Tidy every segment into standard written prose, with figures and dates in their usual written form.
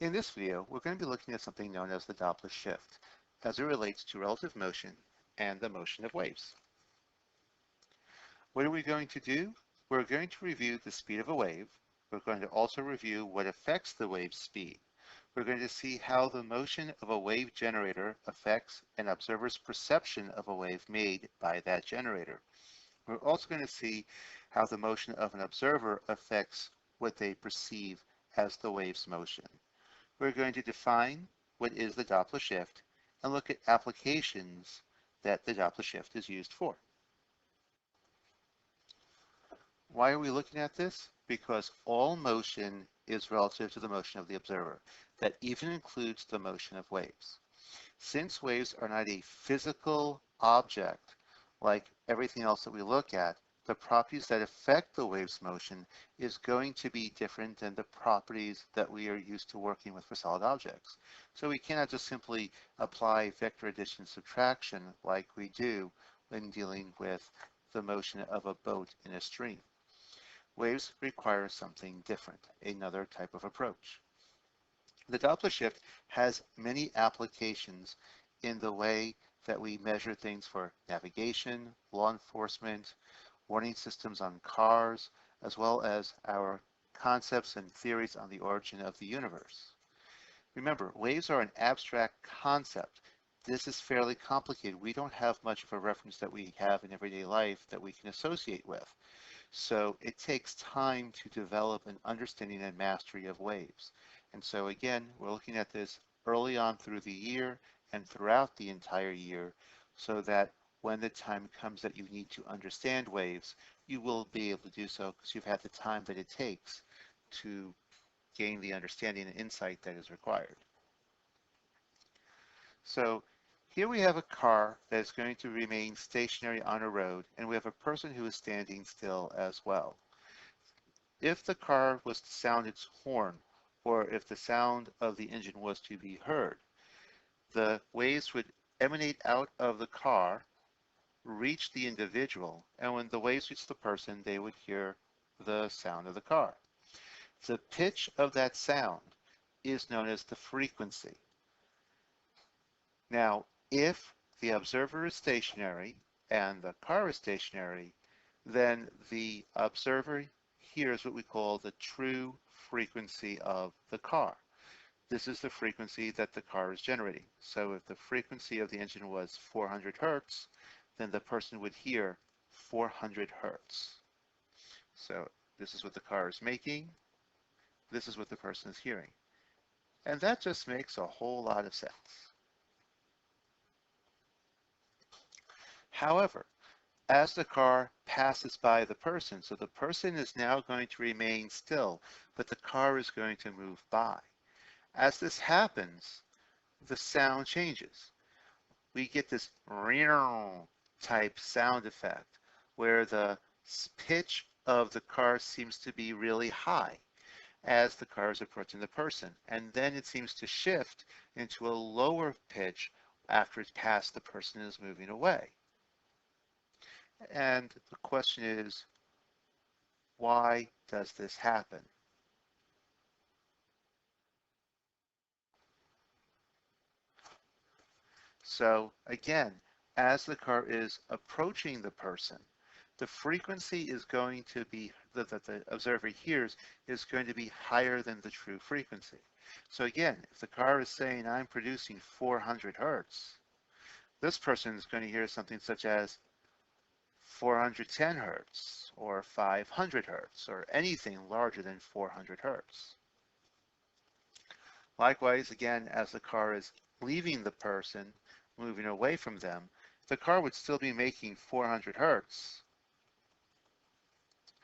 In this video, we're going to be looking at something known as the Doppler shift as it relates to relative motion and the motion of waves. What are we going to do? We're going to review the speed of a wave. We're going to also review what affects the wave's speed. We're going to see how the motion of a wave generator affects an observer's perception of a wave made by that generator. We're also going to see how the motion of an observer affects what they perceive as the wave's motion. We're going to define what is the Doppler shift and look at applications that the Doppler shift is used for. Why are we looking at this? Because all motion is relative to the motion of the observer. That even includes the motion of waves. Since waves are not a physical object like everything else that we look at, the properties that affect the wave's motion is going to be different than the properties that we are used to working with for solid objects. So we cannot just simply apply vector addition and subtraction like we do when dealing with the motion of a boat in a stream. Waves require something different, another type of approach. The Doppler shift has many applications in the way that we measure things for navigation, law enforcement, warning systems on cars, as well as our concepts and theories on the origin of the universe. Remember, waves are an abstract concept. This is fairly complicated. We don't have much of a reference that we have in everyday life that we can associate with. So it takes time to develop an understanding and mastery of waves. And so again, we're looking at this early on through the year and throughout the entire year so that when the time comes that you need to understand waves, you will be able to do so because you've had the time that it takes to gain the understanding and insight that is required. So here we have a car that is going to remain stationary on a road, and we have a person who is standing still as well. If the car was to sound its horn, or if the sound of the engine was to be heard, the waves would emanate out of the car, reach the individual, and when the waves reach the person, they would hear the sound of the car. The pitch of that sound is known as the frequency. Now, if the observer is stationary and the car is stationary, then the observer hears what we call the true frequency of the car. This is the frequency that the car is generating. So if the frequency of the engine was 400 hertz, then the person would hear 400 hertz. So this is what the car is making. This is what the person is hearing. And that just makes a whole lot of sense. However, as the car passes by the person, so the person is now going to remain still, but the car is going to move by. As this happens, the sound changes. We get this type sound effect where the pitch of the car seems to be really high as the car is approaching the person, and then it seems to shift into a lower pitch after it's passed the person and is moving away. And the question is, why does this happen? So again, as the car is approaching the person, the frequency is going to be, that the observer hears, is going to be higher than the true frequency. So again, if the car is saying, I'm producing 400 hertz, this person is going to hear something such as 410 hertz or 500 hertz or anything larger than 400 hertz. Likewise, again, as the car is leaving the person, moving away from them, the car would still be making 400 hertz.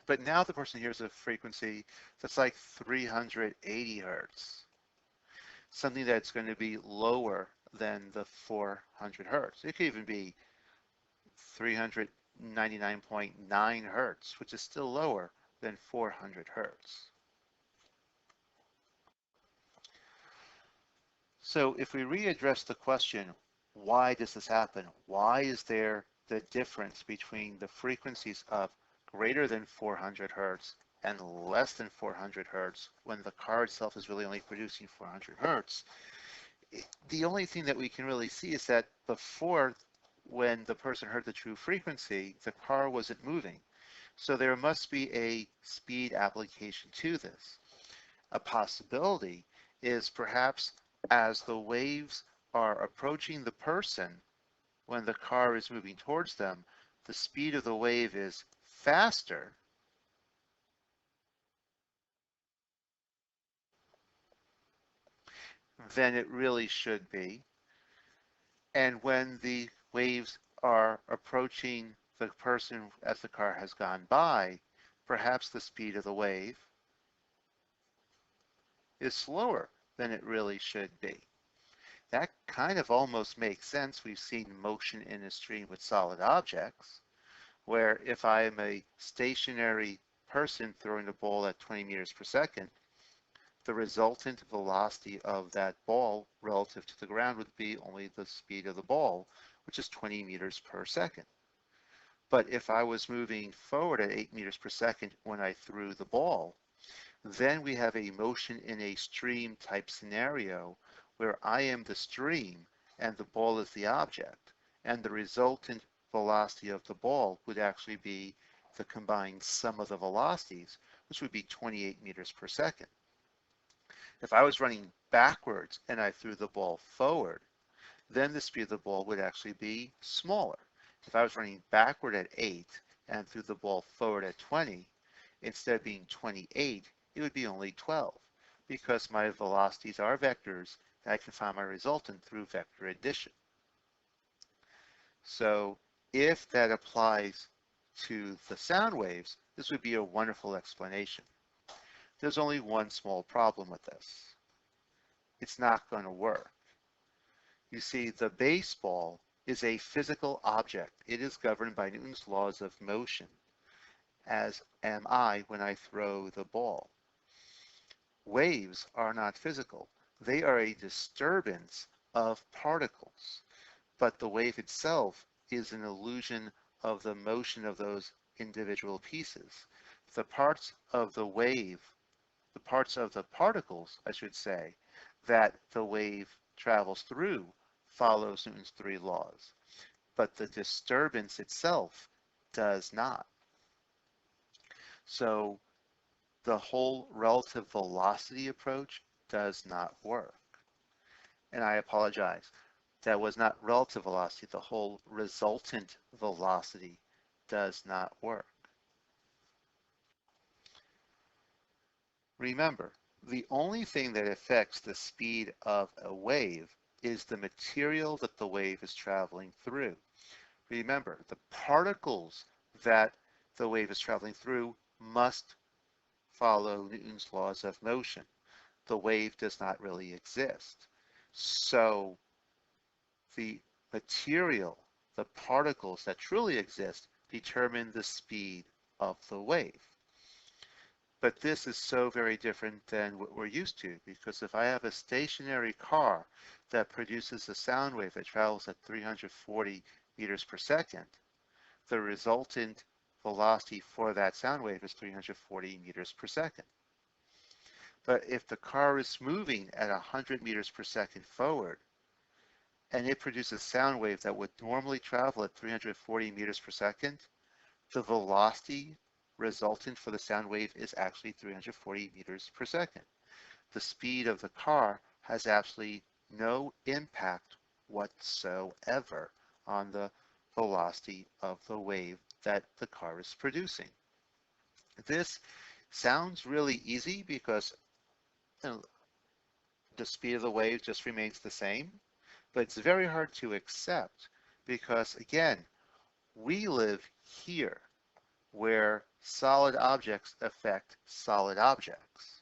But now the person hears a frequency that's like 380 hertz, something that's going to be lower than the 400 hertz. It could even be 399.9 hertz, which is still lower than 400 hertz. So if we readdress the question, why does this happen? Why is there the difference between the frequencies of greater than 400 hertz and less than 400 hertz when the car itself is really only producing 400 hertz, the only thing that we can really see is that before, when the person heard the true frequency, the car wasn't moving. So there must be a speed application to this. A possibility is perhaps as the waves are approaching the person when the car is moving towards them, the speed of the wave is faster than it really should be. And when the waves are approaching the person as the car has gone by, perhaps the speed of the wave is slower than it really should be. That kind of almost makes sense. We've seen motion in a stream with solid objects, where if I am a stationary person throwing a ball at 20 meters per second, the resultant velocity of that ball relative to the ground would be only the speed of the ball, which is 20 meters per second. But if I was moving forward at 8 meters per second when I threw the ball, then we have a motion in a stream type scenario where I am the stream and the ball is the object, and the resultant velocity of the ball would actually be the combined sum of the velocities, which would be 28 meters per second. If I was running backwards and I threw the ball forward, then the speed of the ball would actually be smaller. If I was running backward at 8 and threw the ball forward at 20, instead of being 28, it would be only 12 because my velocities are vectors and I can find my resultant through vector addition. So if that applies to the sound waves, this would be a wonderful explanation. There's only one small problem with this. It's not going to work. You see, the baseball is a physical object. It is governed by Newton's laws of motion, as am I when I throw the ball. Waves are not physical. They are a disturbance of particles, but the wave itself is an illusion of the motion of those individual pieces. The parts of the wave, the parts of the particles, I should say, that the wave travels through follows Newton's three laws, but the disturbance itself does not. So the whole relative velocity approach does not work. And I apologize. That was not relative velocity. The whole resultant velocity does not work. Remember, the only thing that affects the speed of a wave is the material that the wave is traveling through. Remember, the particles that the wave is traveling through must follow Newton's laws of motion. The wave does not really exist. So the material, the particles that truly exist, determine the speed of the wave. But this is so very different than what we're used to, because if I have a stationary car that produces a sound wave that travels at 340 meters per second, the resultant velocity for that sound wave is 340 meters per second. But if the car is moving at 100 meters per second forward, and it produces sound wave that would normally travel at 340 meters per second, the velocity resultant for the sound wave is actually 340 meters per second. The speed of the car has absolutely no impact whatsoever on the velocity of the wave that the car is producing. This sounds really easy because you know, the speed of the wave just remains the same, but it's very hard to accept because, again, we live here where solid objects affect solid objects.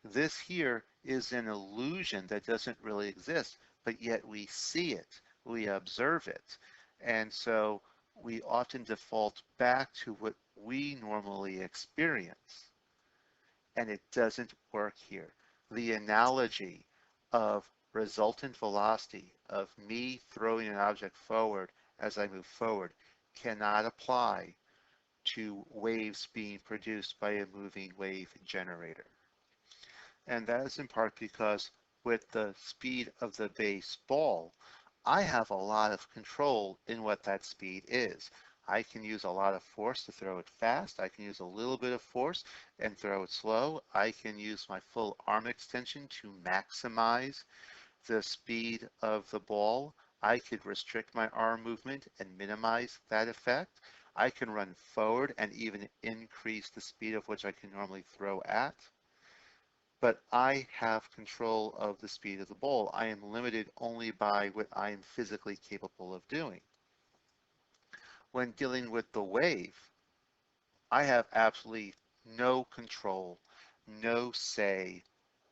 This here is an illusion that doesn't really exist, but yet we see it, we observe it. And so we often default back to what we normally experience. And it doesn't work here. The analogy of resultant velocity of me throwing an object forward as I move forward cannot apply to waves being produced by a moving wave generator. And that is in part because with the speed of the base ball, I have a lot of control in what that speed is. I can use a lot of force to throw it fast. I can use a little bit of force and throw it slow. I can use my full arm extension to maximize the speed of the ball. I could restrict my arm movement and minimize that effect. I can run forward and even increase the speed of which I can normally throw at. But I have control of the speed of the ball. I am limited only by what I am physically capable of doing. When dealing with the wave, I have absolutely no control, no say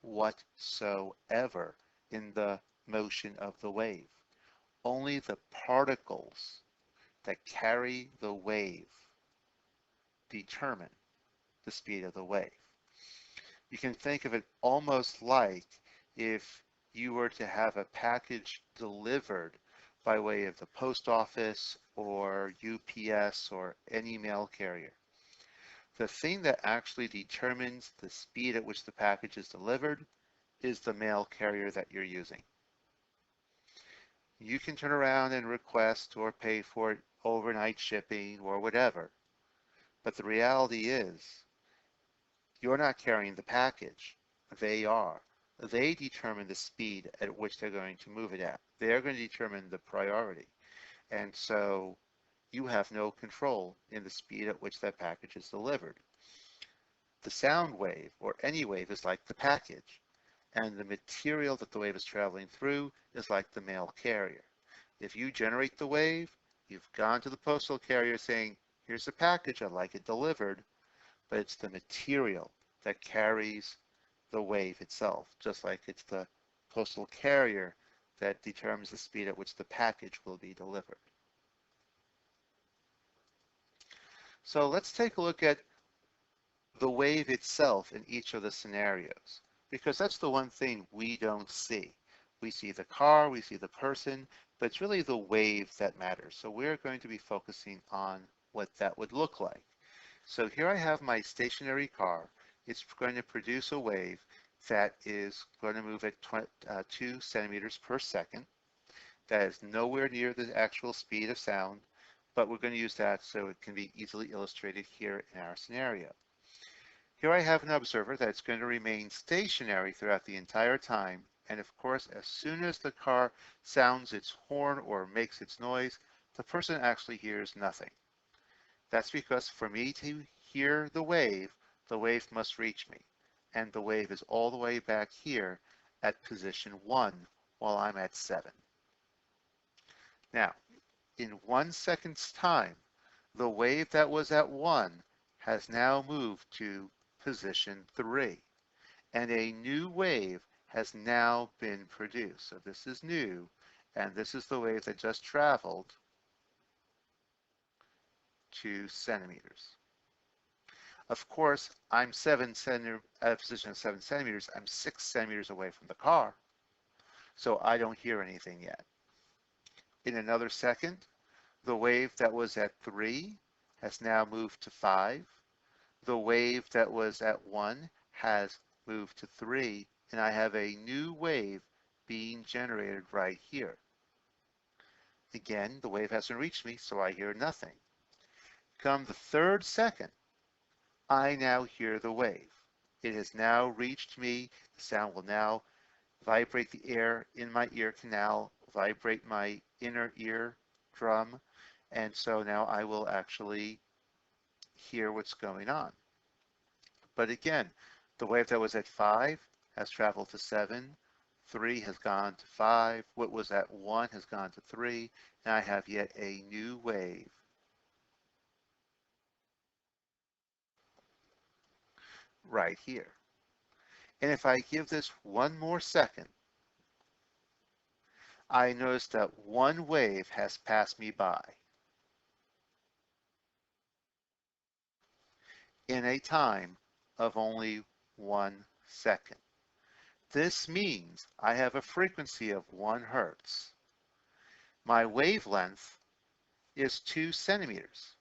whatsoever in the motion of the wave. Only the particles that carry the wave determine the speed of the wave. You can think of it almost like if you were to have a package delivered by way of the post office or UPS or any mail carrier. The thing that actually determines the speed at which the package is delivered is the mail carrier that you're using. You can turn around and request or pay for it overnight shipping or whatever, but the reality is you're not carrying the package. They are. They determine the speed at which they're going to move it at. They're going to determine the priority. And so you have no control in the speed at which that package is delivered. The sound wave, or any wave, is like the package, and the material that the wave is traveling through is like the mail carrier. If you generate the wave, you've gone to the postal carrier saying, here's the package, I'd like it delivered, but it's the material that carries the wave itself, just like it's the postal carrier that determines the speed at which the package will be delivered. So let's take a look at the wave itself in each of the scenarios, because that's the one thing we don't see. We see the car, we see the person, but it's really the wave that matters. So we're going to be focusing on what that would look like. So here I have my stationary car. It's going to produce a wave that is going to move at 2 centimeters per second. That is nowhere near the actual speed of sound, but we're going to use that so it can be easily illustrated here in our scenario. Here I have an observer that's going to remain stationary throughout the entire time, and of course, as soon as the car sounds its horn or makes its noise, the person actually hears nothing. That's because for me to hear the wave must reach me, and the wave is all the way back here at position 1 while I'm at 7. Now, in 1 second's time, the wave that was at 1 has now moved to position 3, and a new wave has now been produced. So this is new, and this is the wave that just traveled 2 centimeters. Of course, I'm at a position of 7 centimeters. I'm 6 centimeters away from the car, so I don't hear anything yet. In another second, the wave that was at 3 has now moved to 5. The wave that was at 1 has moved to 3, and I have a new wave being generated right here. Again, the wave hasn't reached me, so I hear nothing. Come the 3rd second, I now hear the wave. It has now reached me. The sound will now vibrate the air in my ear canal, vibrate my inner ear drum, and so now I will actually hear what's going on. But again, the wave that was at 5 has traveled to 7, 3 has gone to 5, what was at 1 has gone to 3, and I have yet a new wave right here. And if I give this one more second, I notice that one wave has passed me by in a time of only 1 second. This means I have a frequency of 1 hertz. My wavelength is 2 centimeters.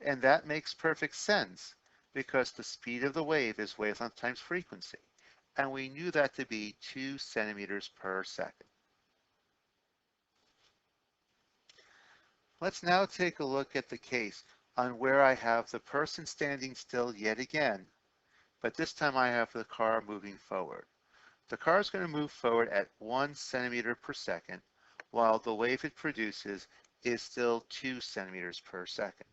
And that makes perfect sense because the speed of the wave is wavelength times frequency. And we knew that to be 2 centimeters per second. Let's now take a look at the case on where I have the person standing still yet again, but this time I have the car moving forward. The car is going to move forward at 1 centimeter per second, while the wave it produces is still 2 centimeters per second.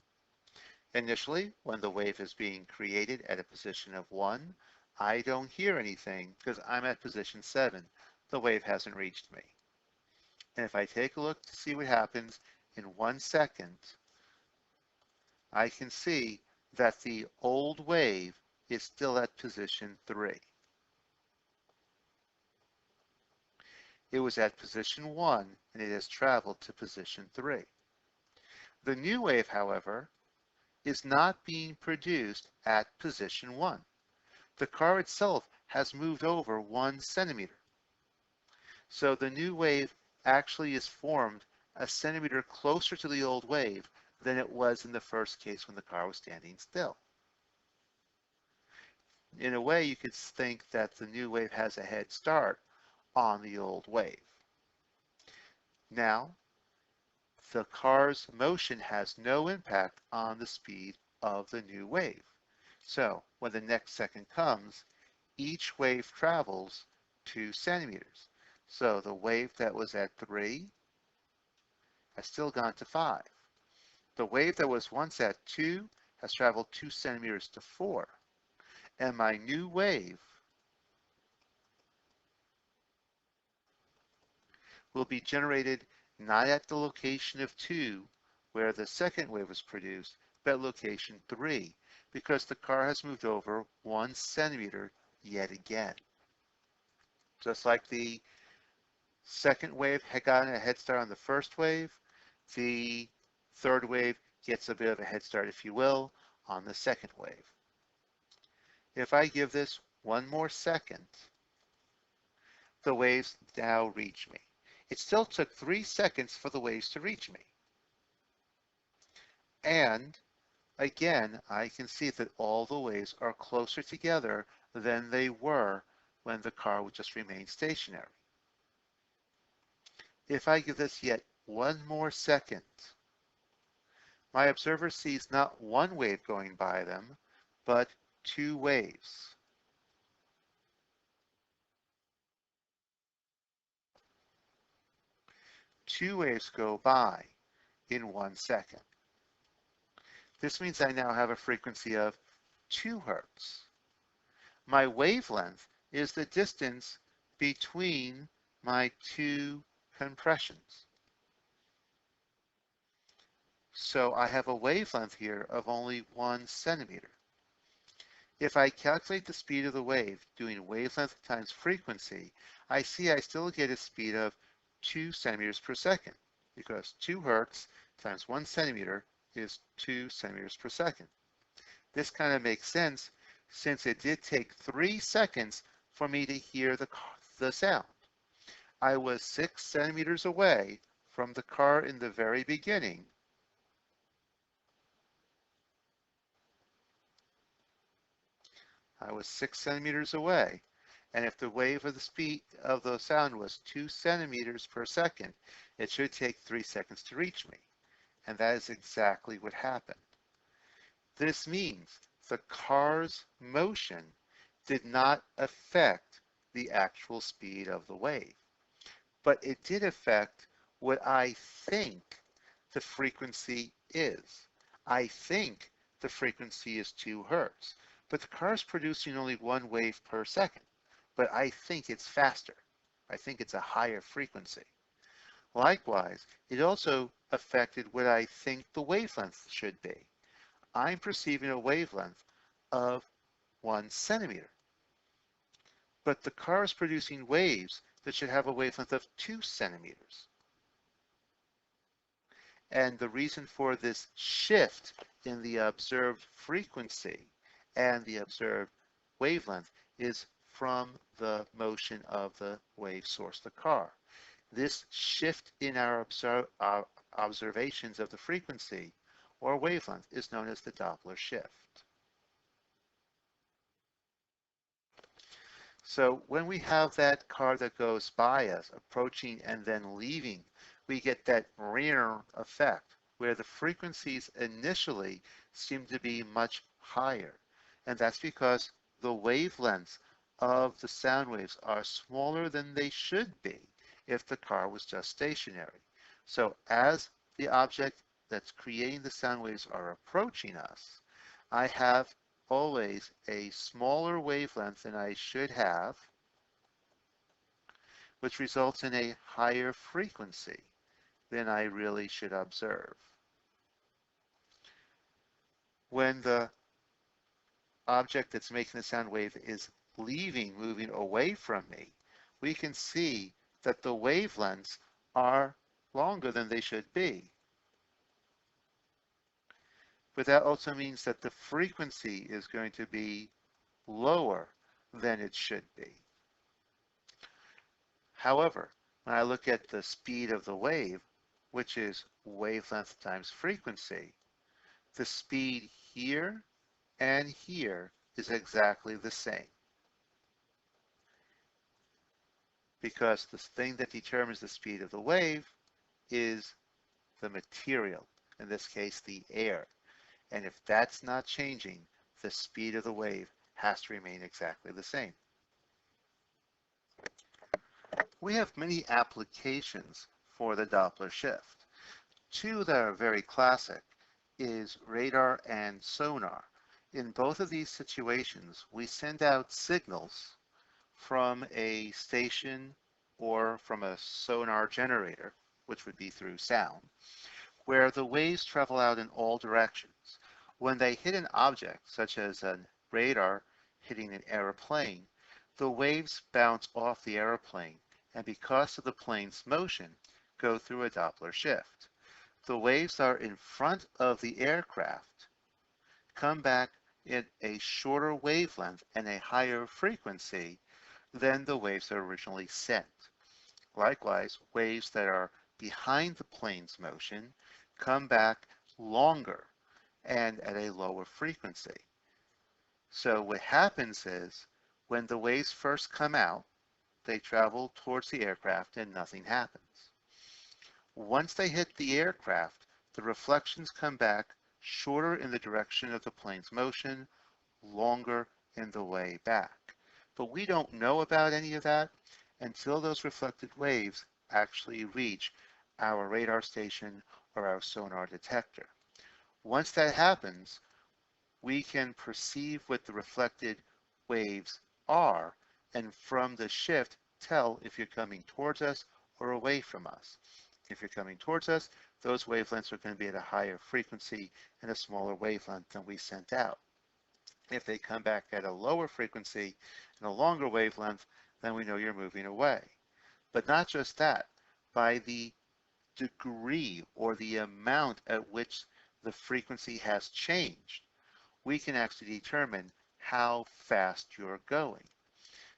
Initially, when the wave is being created at a position of 1, I don't hear anything because I'm at position 7. The wave hasn't reached me. And if I take a look to see what happens in 1 second, I can see that the old wave is still at position 3. It was at position 1 and it has traveled to position 3. The new wave, however, is not being produced at position 1. The car itself has moved over 1 centimeter. So the new wave actually is formed a centimeter closer to the old wave than it was in the first case when the car was standing still. In a way, you could think that the new wave has a head start on the old wave. Now, the car's motion has no impact on the speed of the new wave. So when the next second comes, each wave travels 2 centimeters. So the wave that was at 3 has still gone to 5. The wave that was once at 2 has traveled 2 centimeters to 4. And my new wave will be generated not at the location of 2, where the second wave was produced, but location 3, because the car has moved over 1 centimeter yet again. Just like the second wave had gotten a head start on the first wave, the third wave gets a bit of a head start, if you will, on the second wave. If I give this one more second, the waves now reach me. It still took 3 seconds for the waves to reach me. And again, I can see that all the waves are closer together than they were when the car would just remain stationary. If I give this yet one more second, my observer sees not one wave going by them, but 2 waves. Two waves go by in 1 second. This means I now have a frequency of 2 hertz. My wavelength is the distance between my 2 compressions. So I have a wavelength here of only 1 centimeter. If I calculate the speed of the wave doing wavelength times frequency, I see I still get a speed of 2 centimeters per second, because 2 hertz times 1 centimeter is 2 centimeters per second. This kind of makes sense since it did take 3 seconds for me to hear the sound. I was 6 centimeters away from the car in the very beginning. I was 6 centimeters away. And if the wave of the speed of the sound was 2 centimeters per second, it should take 3 seconds to reach me. And that is exactly what happened. This means the car's motion did not affect the actual speed of the wave, but it did affect what I think the frequency is. I think the frequency is 2 hertz, but the car is producing only 1 wave per second, but I think it's faster. I think it's a higher frequency. Likewise, it also affected what I think the wavelength should be. I'm perceiving a wavelength of 1 centimeter. But the car is producing waves that should have a wavelength of 2 centimeters. And the reason for this shift in the observed frequency and the observed wavelength is from the motion of the wave source, the car. This shift in our observations of the frequency or wavelength is known as the Doppler shift. So when we have that car that goes by us, approaching and then leaving, we get that rear effect where the frequencies initially seem to be much higher. And that's because the wavelengths of the sound waves are smaller than they should be if the car was just stationary. So as the object that's creating the sound waves are approaching us, I have always a smaller wavelength than I should have, which results in a higher frequency than I really should observe. When the object that's making the sound wave is leaving, moving away from me, we can see that the wavelengths are longer than they should be. But that also means that the frequency is going to be lower than it should be. However, when I look at the speed of the wave, which is wavelength times frequency, the speed here and here is exactly the same. Because the thing that determines the speed of the wave is the material, in this case the air. And if that's not changing, the speed of the wave has to remain exactly the same. We have many applications for the Doppler shift. Two that are very classic is radar and sonar. In both of these situations, we send out signals from a station or from a sonar generator, which would be through sound, where the waves travel out in all directions. When they hit an object, such as a radar hitting an airplane, the waves bounce off the airplane, and because of the plane's motion, go through a Doppler shift. The waves are in front of the aircraft, come back in a shorter wavelength and a higher frequency than the waves that originally sent. Likewise, waves that are behind the plane's motion come back longer and at a lower frequency. So what happens is when the waves first come out, they travel towards the aircraft and nothing happens. Once they hit the aircraft, the reflections come back shorter in the direction of the plane's motion, longer in the way back. But we don't know about any of that until those reflected waves actually reach our radar station or our sonar detector. Once that happens, we can perceive what the reflected waves are, and from the shift, tell if you're coming towards us or away from us. If you're coming towards us, those wavelengths are going to be at a higher frequency and a smaller wavelength than we sent out. If they come back at a lower frequency and a longer wavelength, then we know you're moving away. But not just that, by the degree or the amount at which the frequency has changed, we can actually determine how fast you're going.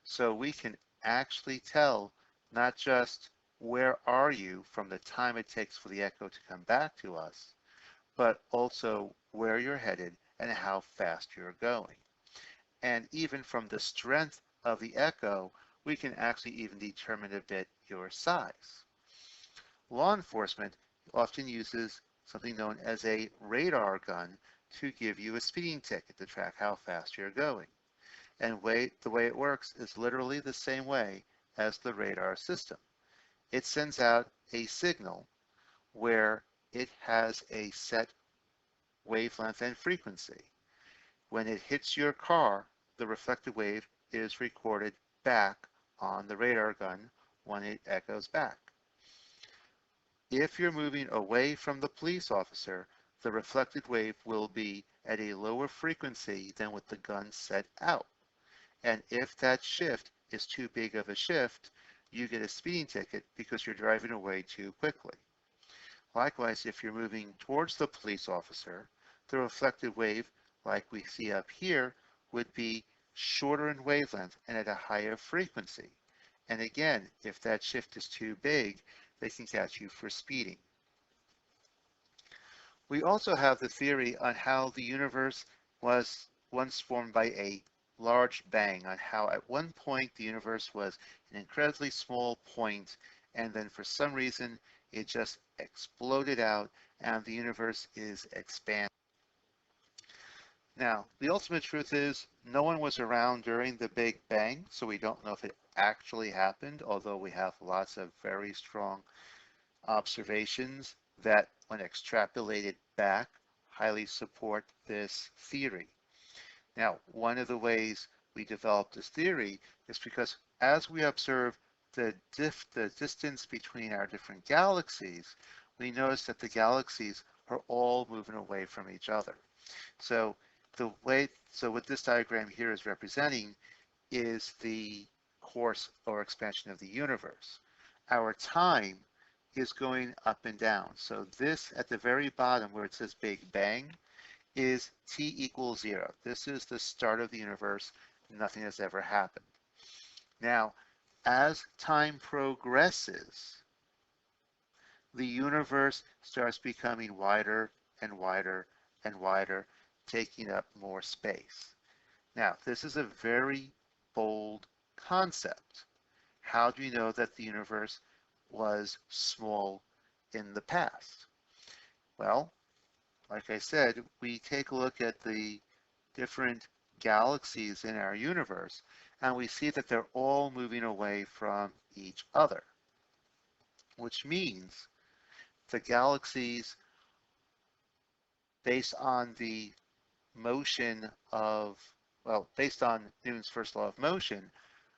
So we can actually tell not just where are you from the time it takes for the echo to come back to us, but also where you're headed and how fast you're going. And even from the strength of the echo, we can actually even determine a bit your size. Law enforcement often uses something known as a radar gun to give you a speeding ticket to track how fast you're going. And the way it works is literally the same way as the radar system. It sends out a signal where it has a set wavelength and frequency. When it hits your car, the reflected wave is recorded back on the radar gun when it echoes back. If you're moving away from the police officer, the reflected wave will be at a lower frequency than what the gun set out. And if that shift is too big of a shift, you get a speeding ticket because you're driving away too quickly. Likewise, if you're moving towards the police officer, the reflected wave, like we see up here, would be shorter in wavelength and at a higher frequency. And again, if that shift is too big, they can catch you for speeding. We also have the theory on how the universe was once formed by a large bang, on how at one point the universe was an incredibly small point, and then for some reason it just exploded out and the universe is expanding. Now, the ultimate truth is no one was around during the Big Bang, so we don't know if it actually happened, although we have lots of very strong observations that, when extrapolated back, highly support this theory. Now, one of the ways we developed this theory is because as we observe the distance between our different galaxies, we notice that the galaxies are all moving away from each other. So so what this diagram here is representing is the course or expansion of the universe. Our time is going up and down. So this at the very bottom where it says Big Bang is t equals 0. This is the start of the universe. Nothing has ever happened. Now, as time progresses, the universe starts becoming wider and wider and wider, taking up more space. Now, this is a very bold concept. How do we know that the universe was small in the past? Well, like I said, we take a look at the different galaxies in our universe, and we see that they're all moving away from each other, which means the galaxies, based on the motion of, well, based on Newton's first law of motion,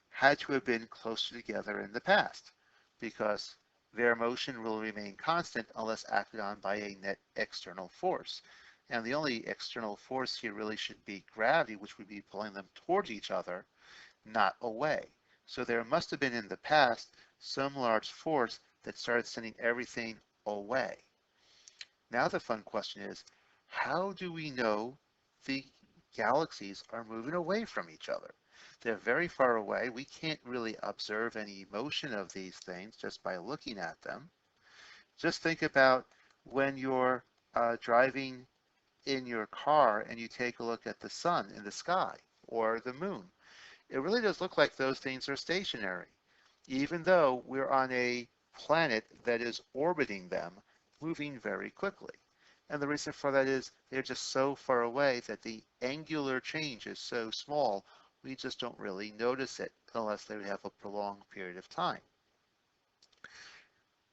had to have been closer together in the past because their motion will remain constant unless acted on by a net external force. And the only external force here really should be gravity, which would be pulling them towards each other, not away. So there must have been in the past some large force that started sending everything away. Now the fun question is, how do we know the galaxies are moving away from each other? They're very far away. We can't really observe any motion of these things just by looking at them. Just think about when you're driving in your car and you take a look at the sun in the sky or the moon. It really does look like those things are stationary, even though we're on a planet that is orbiting them, moving very quickly. And the reason for that is they're just so far away that the angular change is so small, we just don't really notice it unless they have a prolonged period of time.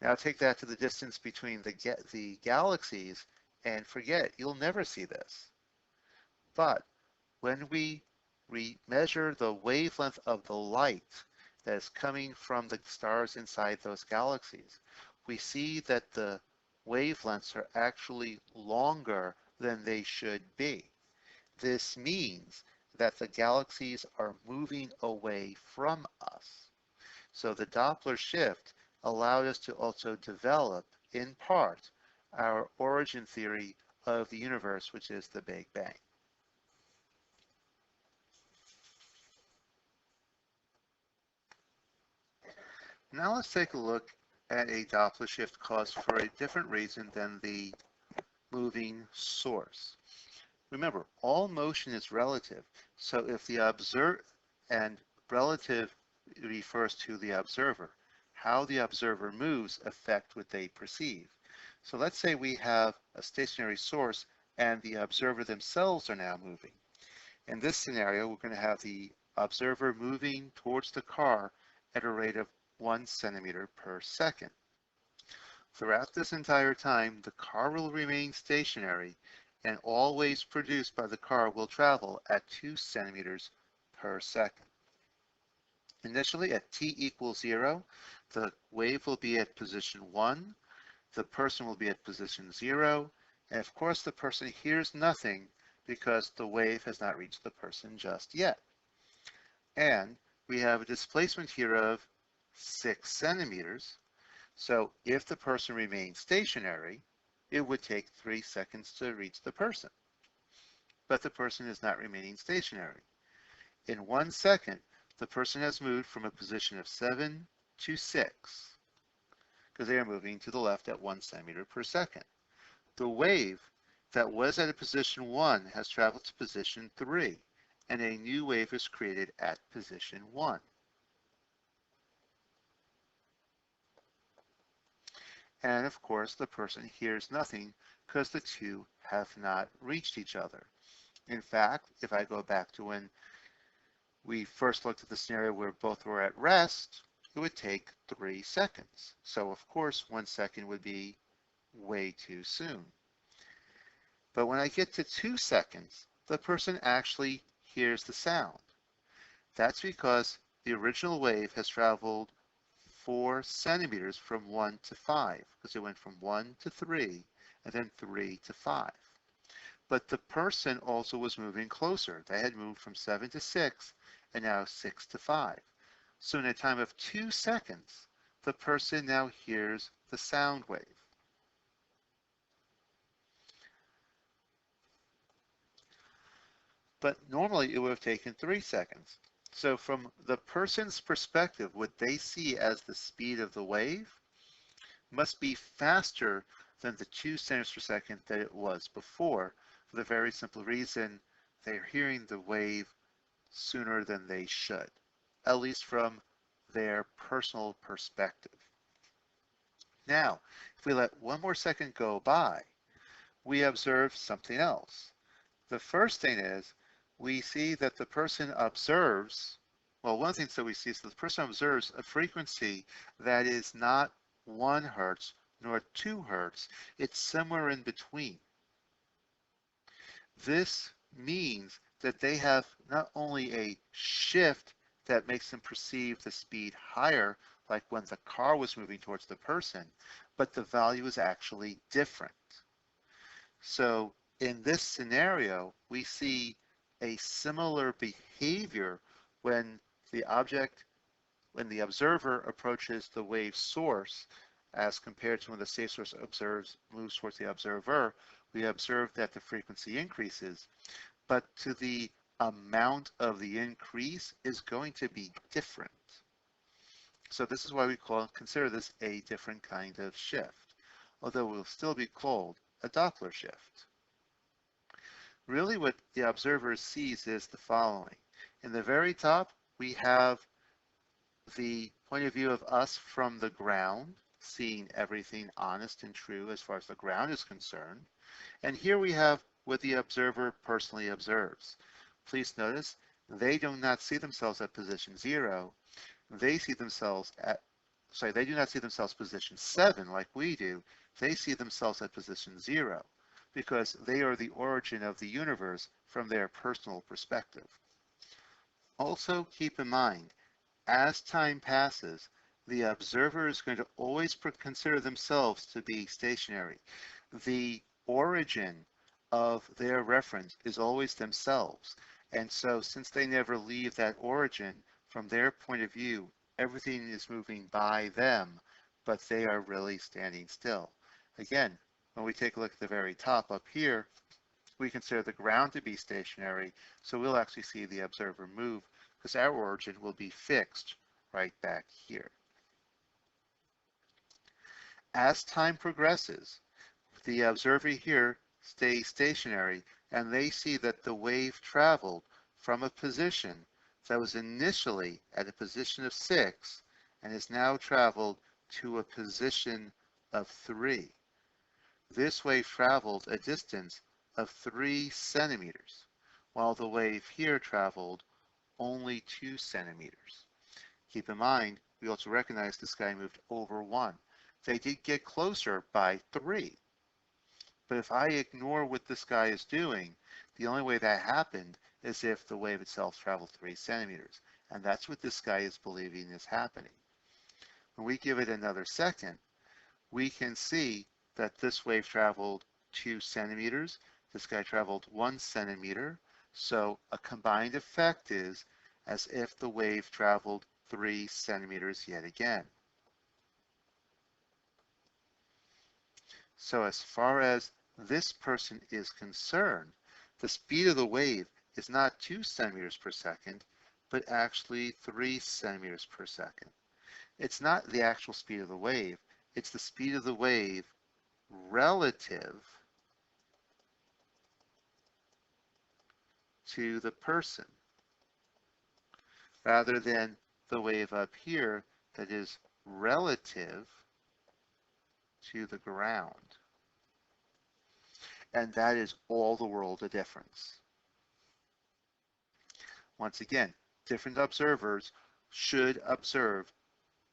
Now take that to the distance between the galaxies and forget it. You'll never see this. But when we measure the wavelength of the light that is coming from the stars inside those galaxies, we see that the wavelengths are actually longer than they should be. This means that the galaxies are moving away from us. So the Doppler shift allowed us to also develop, in part, our origin theory of the universe, which is the Big Bang. Now let's take a look at a Doppler shift caused for a different reason than the moving source. Remember, all motion is relative. So if the and relative refers to the observer, how the observer moves affect what they perceive. So let's say we have a stationary source and the observer themselves are now moving. In this scenario, we're going to have the observer moving towards the car at a rate of 1 centimeter per second. Throughout this entire time, the car will remain stationary and all waves produced by the car will travel at 2 centimeters per second. Initially, at t equals 0, the wave will be at position 1, the person will be at position 0, and of course the person hears nothing because the wave has not reached the person just yet. And we have a displacement here of 6 centimeters. So if the person remains stationary, it would take 3 seconds to reach the person. But the person is not remaining stationary. In 1 second, the person has moved from a position of 7 to 6 because they are moving to the left at 1 centimeter per second. The wave that was at a position 1 has traveled to position 3, and a new wave is created at position 1. And of course, the person hears nothing because the two have not reached each other. In fact, if I go back to when we first looked at the scenario where both were at rest, it would take 3 seconds. So of course, 1 second would be way too soon. But when I get to 2 seconds, the person actually hears the sound. That's because the original wave has traveled 4 centimeters from 1 to 5, because it went from 1 to 3 and then 3 to 5. But the person also was moving closer. They had moved from 7 to 6 and now 6 to 5. So in a time of 2 seconds, the person now hears the sound wave. But normally it would have taken 3 seconds. So from the person's perspective, what they see as the speed of the wave must be faster than the 2 centimeters per second that it was before, for the very simple reason they're hearing the wave sooner than they should, at least from their personal perspective. Now, if we let one more second go by, we observe something else. The first thing is we see that the person observes, well, one of the things that we see is that the person observes a frequency that is not 1 hertz nor 2 hertz. It's somewhere in between. This means that they have not only a shift that makes them perceive the speed higher, like when the car was moving towards the person, but the value is actually different. So in this scenario, we see a similar behavior when the observer approaches the wave source as compared to when the safe source moves towards the observer. We observe that the frequency increases, but to the amount of the increase is going to be different. So this is why we consider this a different kind of shift, although it will still be called a Doppler shift. Really what the observer sees is the following. In the very top, we have the point of view of us from the ground, seeing everything honest and true as far as the ground is concerned. And here we have what the observer personally observes. Please notice they do not see themselves at position 0. They see themselves they do not see themselves position 7 like we do. They see themselves at position 0 because they are the origin of the universe from their personal perspective. Also keep in mind, as time passes, the observer is going to always consider themselves to be stationary. The origin of their reference is always themselves. And so since they never leave that origin, from their point of view, everything is moving by them, but they are really standing still. Again, when we take a look at the very top up here, we consider the ground to be stationary, so we'll actually see the observer move because our origin will be fixed right back here. As time progresses, the observer here stays stationary and they see that the wave traveled from a position that was initially at a position of 6 and has now traveled to a position of 3. This wave traveled a distance of 3 centimeters, while the wave here traveled only 2 centimeters. Keep in mind, we also recognize this guy moved over 1. They did get closer by 3. But if I ignore what this guy is doing, the only way that happened is if the wave itself traveled 3 centimeters. And that's what this guy is believing is happening. When we give it another second, we can see that this wave traveled 2 centimeters. This guy traveled 1 centimeter. So a combined effect is as if the wave traveled 3 centimeters yet again. So as far as this person is concerned, the speed of the wave is not 2 centimeters per second, but actually 3 centimeters per second. It's not the actual speed of the wave, it's the speed of the wave relative to the person rather than the wave up here that is relative to the ground. And that is all the world of difference. Once again, different observers should observe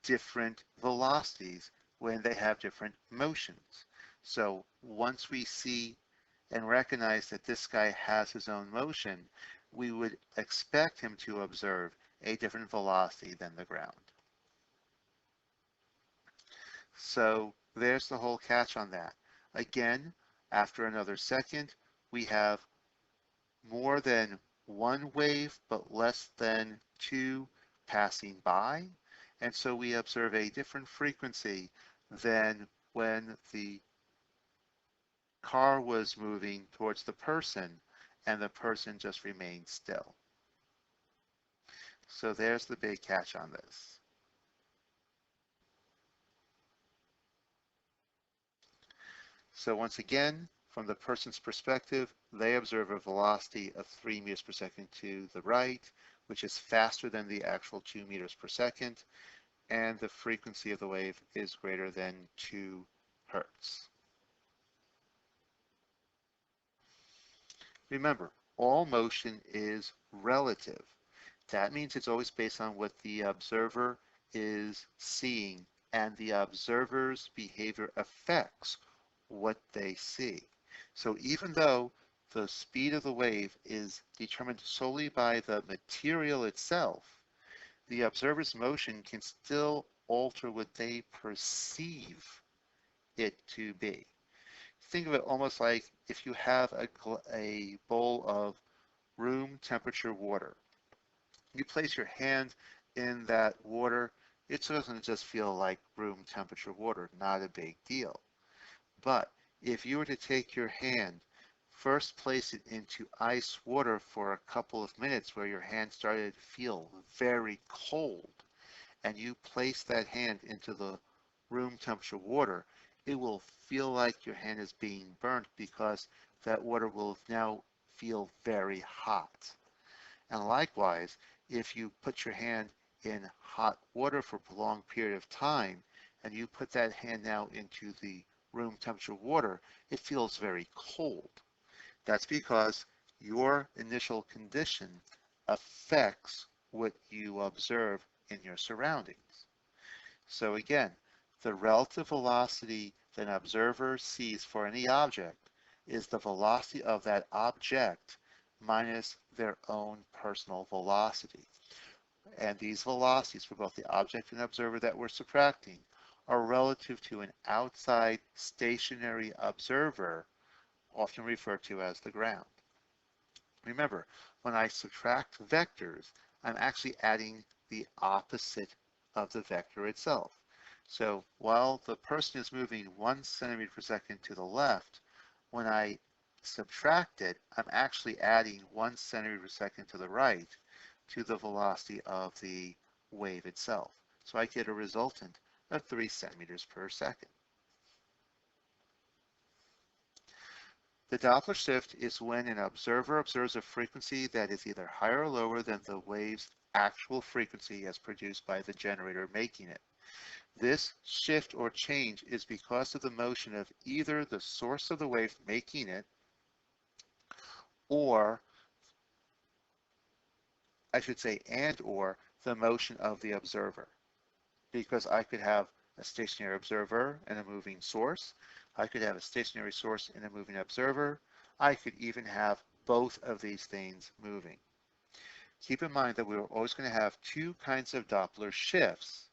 different velocities when they have different motions. So once we see and recognize that this guy has his own motion, we would expect him to observe a different velocity than the ground. So there's the whole catch on that. Again, after another second, we have more than one wave, but less than two passing by. And so we observe a different frequency than when the car was moving towards the person and the person just remained still. So there's the big catch on this. So once again, from the person's perspective, they observe a velocity of 3 meters per second to the right, which is faster than the actual 2 meters per second, and the frequency of the wave is greater than 2 hertz. Remember, all motion is relative. That means it's always based on what the observer is seeing, and the observer's behavior affects what they see. So even though the speed of the wave is determined solely by the material itself, the observer's motion can still alter what they perceive it to be. Think of it almost like if you have a bowl of room temperature water. You place your hand in that water, it's going to just feel like room temperature water, not a big deal. But if you were to take your hand, first place it into ice water for a couple of minutes where your hand started to feel very cold, and you place that hand into the room temperature water, it will feel like your hand is being burnt because that water will now feel very hot. And likewise, if you put your hand in hot water for a prolonged period of time, and you put that hand now into the room temperature water, it feels very cold. That's because your initial condition affects what you observe in your surroundings. So again, the relative velocity that an observer sees for any object is the velocity of that object minus their own personal velocity. And these velocities for both the object and observer that we're subtracting are relative to an outside stationary observer, often referred to as the ground. Remember, when I subtract vectors, I'm actually adding the opposite of the vector itself. So while the person is moving 1 centimeter per second to the left, when I subtract it, I'm actually adding 1 centimeter per second to the right to the velocity of the wave itself. So I get a resultant of 3 centimeters per second. The Doppler shift is when an observer observes a frequency that is either higher or lower than the wave's actual frequency as produced by the generator making it. This shift or change is because of the motion of either the source of the wave making it, or I should say or the motion of the observer. Because I could have a stationary observer and a moving source. I could have a stationary source and a moving observer. I could even have both of these things moving. Keep in mind that we're always going to have two kinds of Doppler shifts.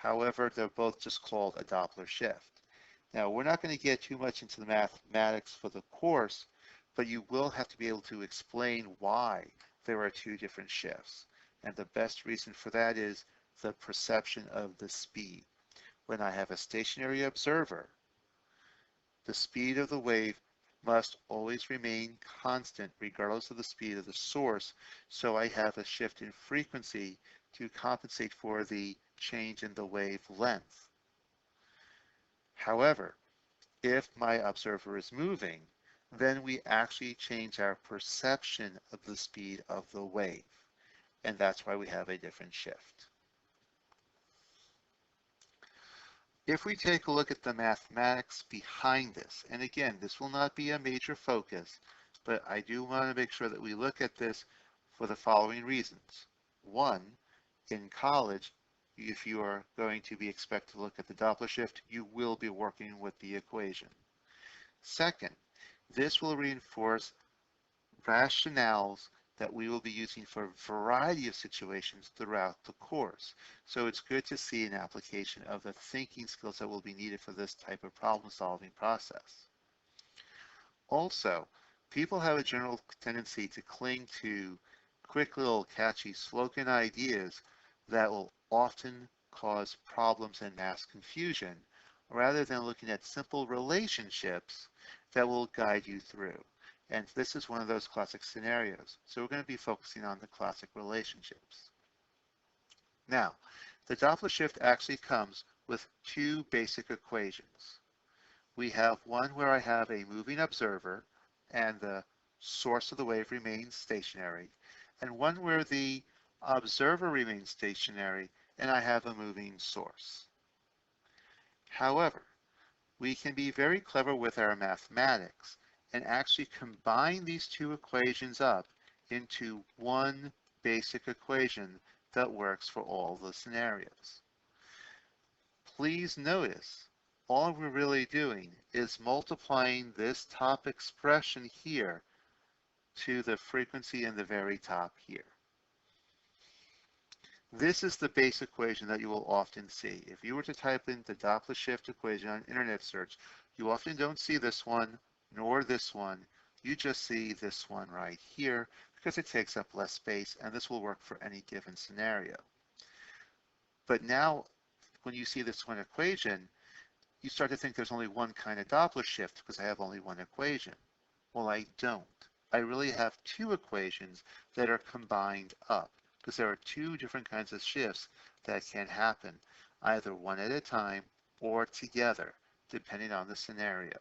However, they're both just called a Doppler shift. Now, we're not going to get too much into the mathematics for the course, but you will have to be able to explain why there are two different shifts. And the best reason for that is the perception of the speed. When I have a stationary observer, the speed of the wave must always remain constant regardless of the speed of the source, so I have a shift in frequency to compensate for the change in the wave length. However, if my observer is moving, then we actually change our perception of the speed of the wave. And that's why we have a different shift. If we take a look at the mathematics behind this, and again, this will not be a major focus, but I do want to make sure that we look at this for the following reasons. One, in college, if you are going to be expected to look at the Doppler shift, you will be working with the equation. Second, this will reinforce rationales that we will be using for a variety of situations throughout the course. So it's good to see an application of the thinking skills that will be needed for this type of problem-solving process. Also, people have a general tendency to cling to quick little catchy slogan ideas that will often cause problems and mass confusion, rather than looking at simple relationships that will guide you through. And this is one of those classic scenarios. So we're going to be focusing on the classic relationships. Now, the Doppler shift actually comes with two basic equations. We have one where I have a moving observer and the source of the wave remains stationary, and one where the observer remains stationary and I have a moving source. However, we can be very clever with our mathematics and actually combine these two equations up into one basic equation that works for all the scenarios. Please notice, all we're really doing is multiplying this top expression here to the frequency in the very top here. This is the base equation that you will often see. If you were to type in the Doppler shift equation on internet search, you often don't see this one nor this one. You just see this one right here because it takes up less space, and this will work for any given scenario. But now, when you see this one equation, you start to think there's only one kind of Doppler shift because I have only one equation. Well, I don't. I really have two equations that are combined up because there are two different kinds of shifts that can happen, either one at a time or together, depending on the scenario.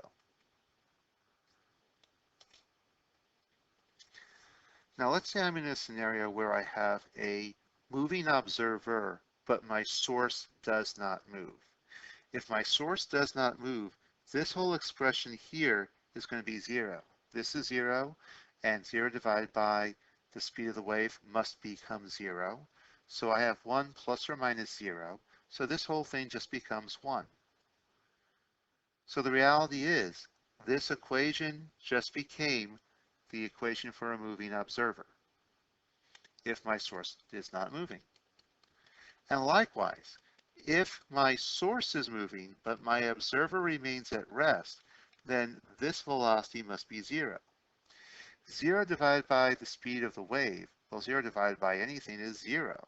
Now let's say I'm in a scenario where I have a moving observer, but my source does not move. If my source does not move, this whole expression here is going to be 0. This is 0, and 0 divided by the speed of the wave must become 0. So I have 1 plus or minus 0. So this whole thing just becomes 1. So the reality is, this equation just became the equation for a moving observer if my source is not moving. And likewise, if my source is moving, but my observer remains at rest, then this velocity must be 0. 0 divided by the speed of the wave, well, 0 divided by anything is 0.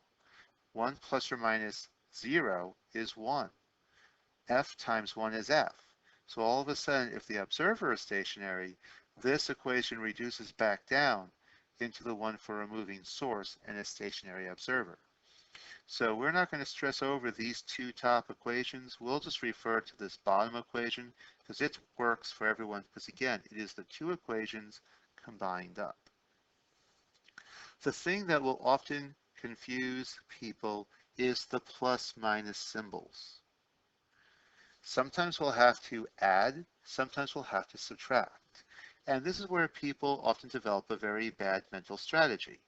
1 plus or minus 0 is 1. F times 1 is F. So all of a sudden, if the observer is stationary, this equation reduces back down into the one for a moving source and a stationary observer. So we're not going to stress over these two top equations. We'll just refer to this bottom equation because it works for everyone because, again, it is the two equations combined up. The thing that will often confuse people is the plus minus symbols. Sometimes we'll have to add, sometimes we'll have to subtract. And this is where people often develop a very bad mental strategy.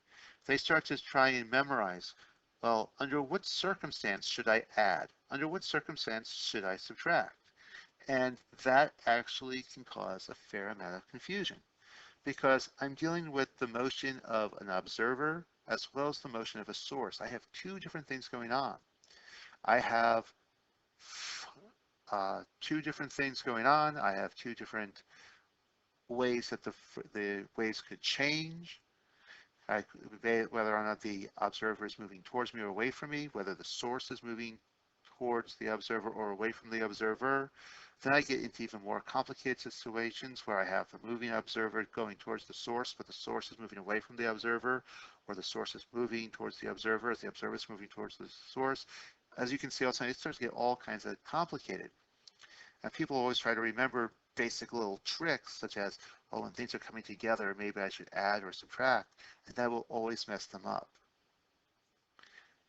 They start to try and memorize, well, under what circumstance should I add? Under what circumstance should I subtract? And that actually can cause a fair amount of confusion because I'm dealing with the motion of an observer as well as the motion of a source. I have two different things going on. I have two different things going on. I have two different ways that the waves could change. Whether or not the observer is moving towards me or away from me, whether the source is moving towards the observer or away from the observer. Then I get into even more complicated situations where I have the moving observer going towards the source, but the source is moving away from the observer, or the source is moving towards the observer as the observer is moving towards the source. As you can see, also, it starts to get all kinds of complicated. And people always try to remember basic little tricks, such as, oh, when things are coming together, maybe I should add or subtract, and that will always mess them up.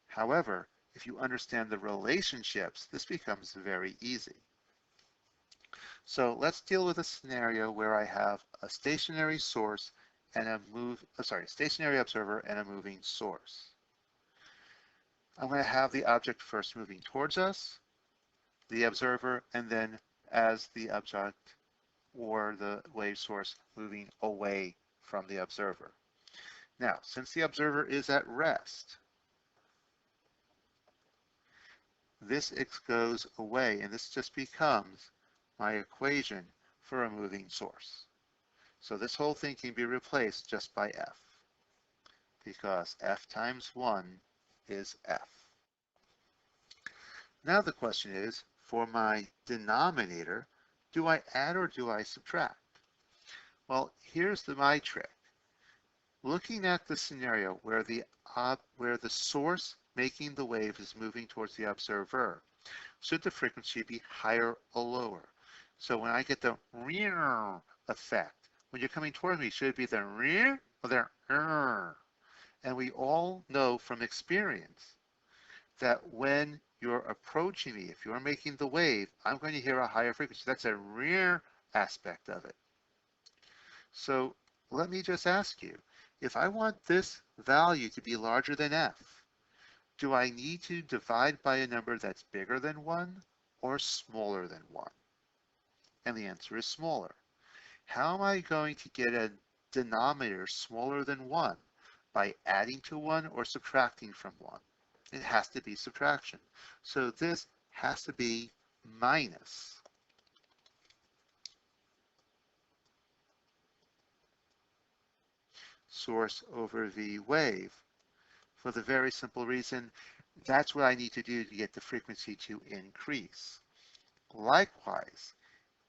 However, if you understand the relationships, this becomes very easy. So let's deal with a scenario where I have a stationary source and stationary observer and a moving source. I'm going to have the object first moving towards us, the observer, and then as the object or the wave source moving away from the observer. Now, since the observer is at rest, this goes away, and this just becomes my equation for a moving source. So this whole thing can be replaced just by F, because F times 1 is F. Now the question is, for my denominator, do I add or do I subtract? Well, here's my trick. Looking at the scenario where the source making the wave is moving towards the observer, should the frequency be higher or lower? So when I get the rear effect, when you're coming toward me, should it be the rear or the er? And we all know from experience that when you're approaching me, if you're making the wave, I'm going to hear a higher frequency. That's a rear aspect of it. So let me just ask you, if I want this value to be larger than F, do I need to divide by a number that's bigger than 1 or smaller than 1? And the answer is smaller. How am I going to get a denominator smaller than 1? By adding to 1 or subtracting from 1? It has to be subtraction. So this has to be minus source over V wave, for the very simple reason that's what I need to do to get the frequency to increase. Likewise,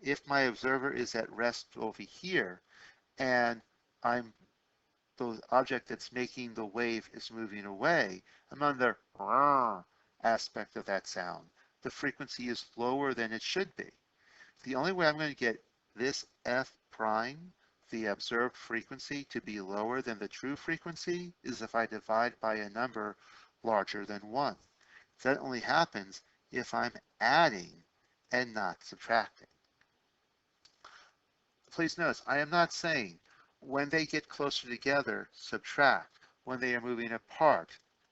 if my observer is at rest over here and the object that's making the wave is moving away, I'm on the aspect of that sound. The frequency is lower than it should be. The only way I'm going to get this F prime, the observed frequency, to be lower than the true frequency is if I divide by a number larger than 1. That only happens if I'm adding and not subtracting. Please notice, I am not saying when they get closer together, subtract. When they are moving apart,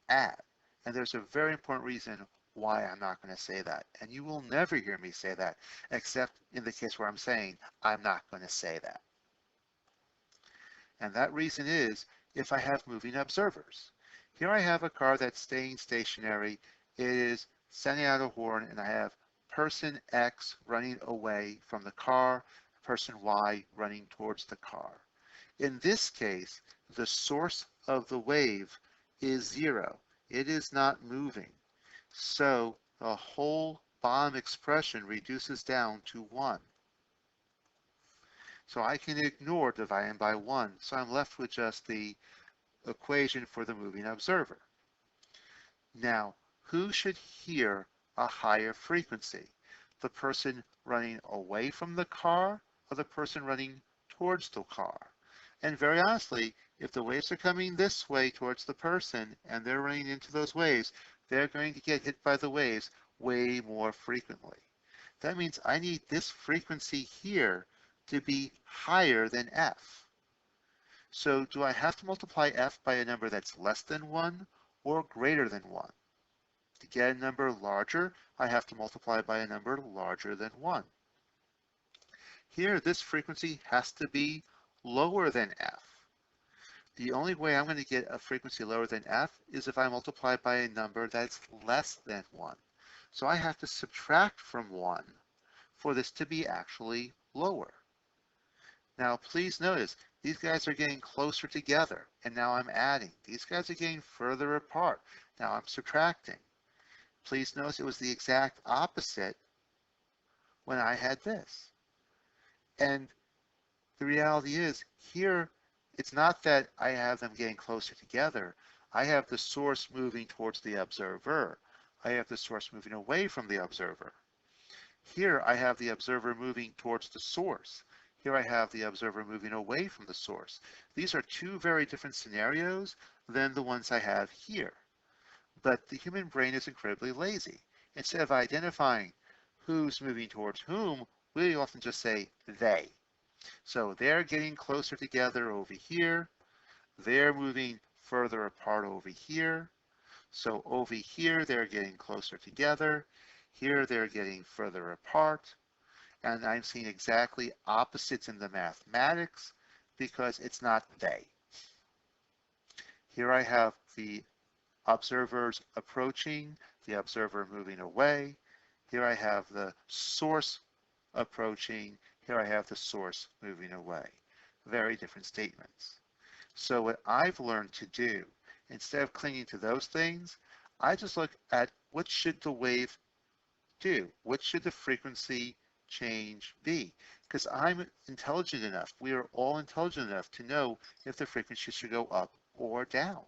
add. And there's a very important reason why I'm not going to say that. And you will never hear me say that, except in the case where I'm saying I'm not going to say that. And that reason is if I have moving observers. Here I have a car that's staying stationary. It is sending out a horn, and I have person X running away from the car, person Y running towards the car. In this case, the source of the wave is 0. It is not moving. So the whole bomb expression reduces down to 1. So I can ignore dividing by 1. So I'm left with just the equation for the moving observer. Now, who should hear a higher frequency? The person running away from the car or the person running towards the car? And very honestly, if the waves are coming this way towards the person and they're running into those waves, they're going to get hit by the waves way more frequently. That means I need this frequency here to be higher than F. So do I have to multiply F by a number that's less than 1 or greater than 1? To get a number larger, I have to multiply by a number larger than 1. Here, this frequency has to be lower than F. The only way I'm going to get a frequency lower than F is if I multiply by a number that's less than 1. So I have to subtract from 1 for this to be actually lower. Now, please notice, these guys are getting closer together, and now I'm adding. These guys are getting further apart. Now I'm subtracting. Please notice it was the exact opposite when I had this. And the reality is, here, it's not that I have them getting closer together. I have the source moving towards the observer. I have the source moving away from the observer. Here, I have the observer moving towards the source. Here I have the observer moving away from the source. These are two very different scenarios than the ones I have here. But the human brain is incredibly lazy. Instead of identifying who's moving towards whom, we often just say they. So they're getting closer together over here. They're moving further apart over here. So over here, they're getting closer together. Here, they're getting further apart. And I'm seeing exactly opposites in the mathematics because it's not they. Here I have the observers approaching, the observer moving away. Here I have the source approaching. Here I have the source moving away. Very different statements. So what I've learned to do, instead of clinging to those things, I just look at what should the wave do? What should the frequency change be? Because I'm intelligent enough, we are all intelligent enough to know if the frequency should go up or down.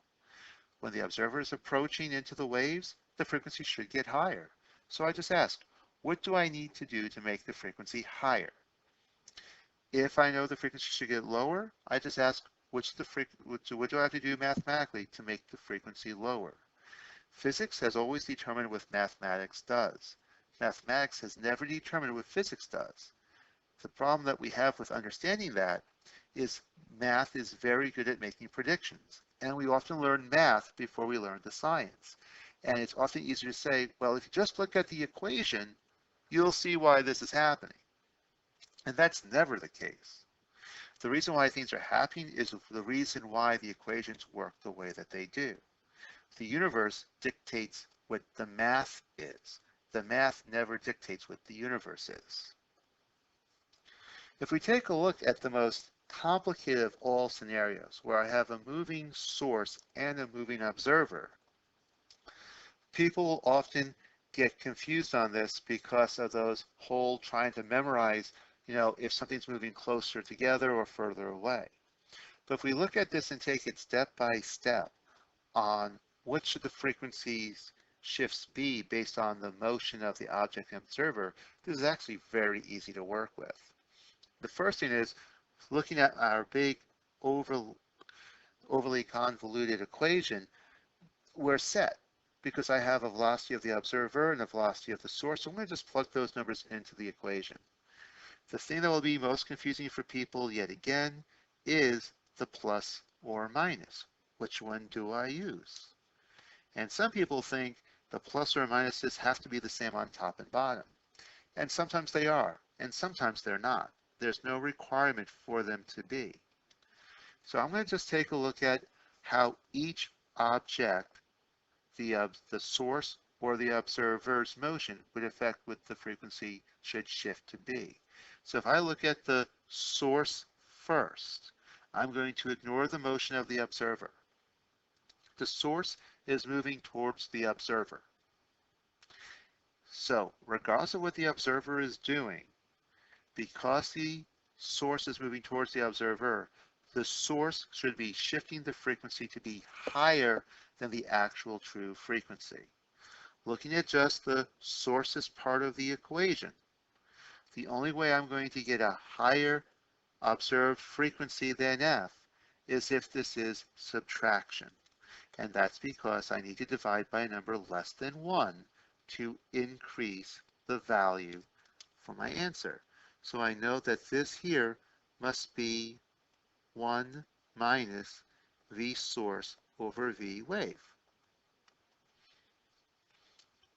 When the observer is approaching into the waves, the frequency should get higher. So I just ask, what do I need to do to make the frequency higher? If I know the frequency should get lower, I just ask, what do I have to do mathematically to make the frequency lower? Physics has always determined what mathematics does. Mathematics has never determined what physics does. The problem that we have with understanding that is math is very good at making predictions. And we often learn math before we learn the science. And it's often easier to say, well, if you just look at the equation, you'll see why this is happening. And that's never the case. The reason why things are happening is the reason why the equations work the way that they do. The universe dictates what the math is. The math never dictates what the universe is. If we take a look at the most complicated of all scenarios, where I have a moving source and a moving observer, people often get confused on this because of those whole trying to memorize, if something's moving closer together or further away. But if we look at this and take it step by step on what should the frequencies shifts be based on the motion of the object and observer, this is actually very easy to work with. The first thing is looking at our big overly convoluted equation, we're set because I have a velocity of the observer and a velocity of the source. So I'm going to just plug those numbers into the equation. The thing that will be most confusing for people yet again is the plus or minus. Which one do I use? And some people think the plus or minuses have to be the same on top and bottom. And sometimes they are, and sometimes they're not. There's no requirement for them to be. So I'm going to just take a look at how each object, the source or the observer's motion, would affect what the frequency should shift to be. So if I look at the source first, I'm going to ignore the motion of the observer. The source is moving towards the observer. So regardless of what the observer is doing, because the source is moving towards the observer, the source should be shifting the frequency to be higher than the actual true frequency. Looking at just the source as part of the equation, the only way I'm going to get a higher observed frequency than f is if this is subtraction. And that's because I need to divide by a number less than 1 to increase the value for my answer. So I know that this here must be 1 minus v source over v wave.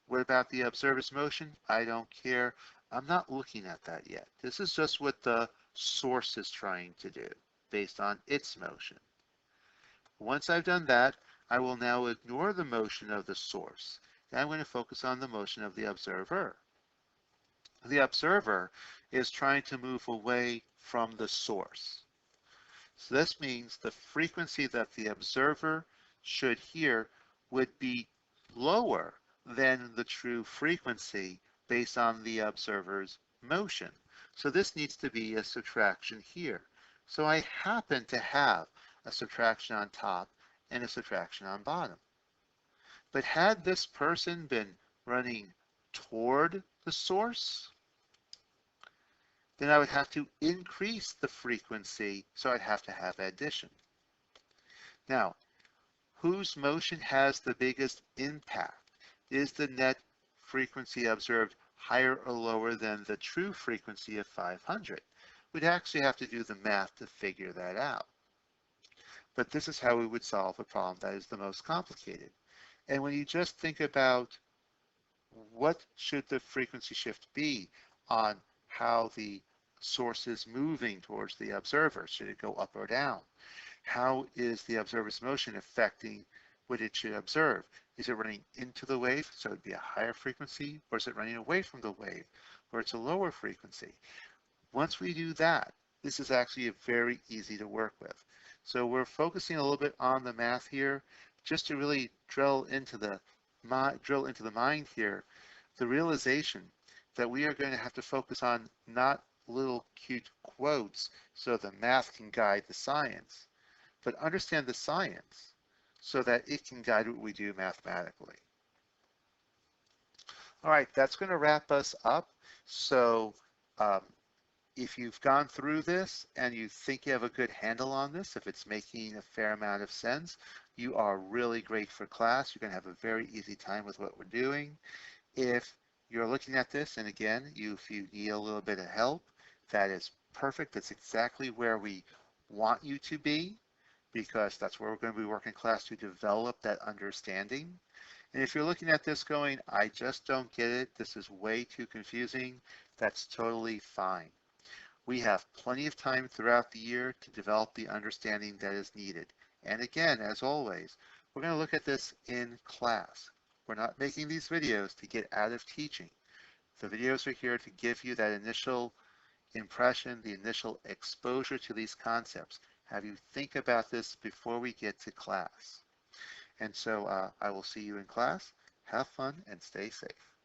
What about the observer's motion? I don't care. I'm not looking at that yet. This is just what the source is trying to do based on its motion. Once I've done that, I will now ignore the motion of the source. And I'm going to focus on the motion of the observer. The observer is trying to move away from the source. So this means the frequency that the observer should hear would be lower than the true frequency based on the observer's motion. So this needs to be a subtraction here. So I happen to have a subtraction on top and a subtraction on bottom. But had this person been running toward the source, then I would have to increase the frequency, so I'd have to have addition. Now, whose motion has the biggest impact? Is the net frequency observed higher or lower than the true frequency of 500? We'd actually have to do the math to figure that out. But this is how we would solve a problem that is the most complicated. And when you just think about what should the frequency shift be on how the source is moving towards the observer, should it go up or down? How is the observer's motion affecting what it should observe? Is it running into the wave, so it'd be a higher frequency, or is it running away from the wave, where it's a lower frequency? Once we do that, this is actually very easy to work with. So we're focusing a little bit on the math here, just to really drill into the mind here, the realization that we are going to have to focus on not little cute quotes so the math can guide the science, but understand the science so that it can guide what we do mathematically. All right, that's going to wrap us up. So um, if you've gone through this and you think you have a good handle on this, if it's making a fair amount of sense, you are really great for class. You're going to have a very easy time with what we're doing. If you're looking at this, and again, if you need a little bit of help, that is perfect. That's exactly where we want you to be, because that's where we're going to be working in class to develop that understanding. And if you're looking at this going, I just don't get it, this is way too confusing, that's totally fine. We have plenty of time throughout the year to develop the understanding that is needed. And again, as always, we're going to look at this in class. We're not making these videos to get out of teaching. The videos are here to give you that initial impression, the initial exposure to these concepts. Have you think about this before we get to class. And so I will see you in class. Have fun and stay safe.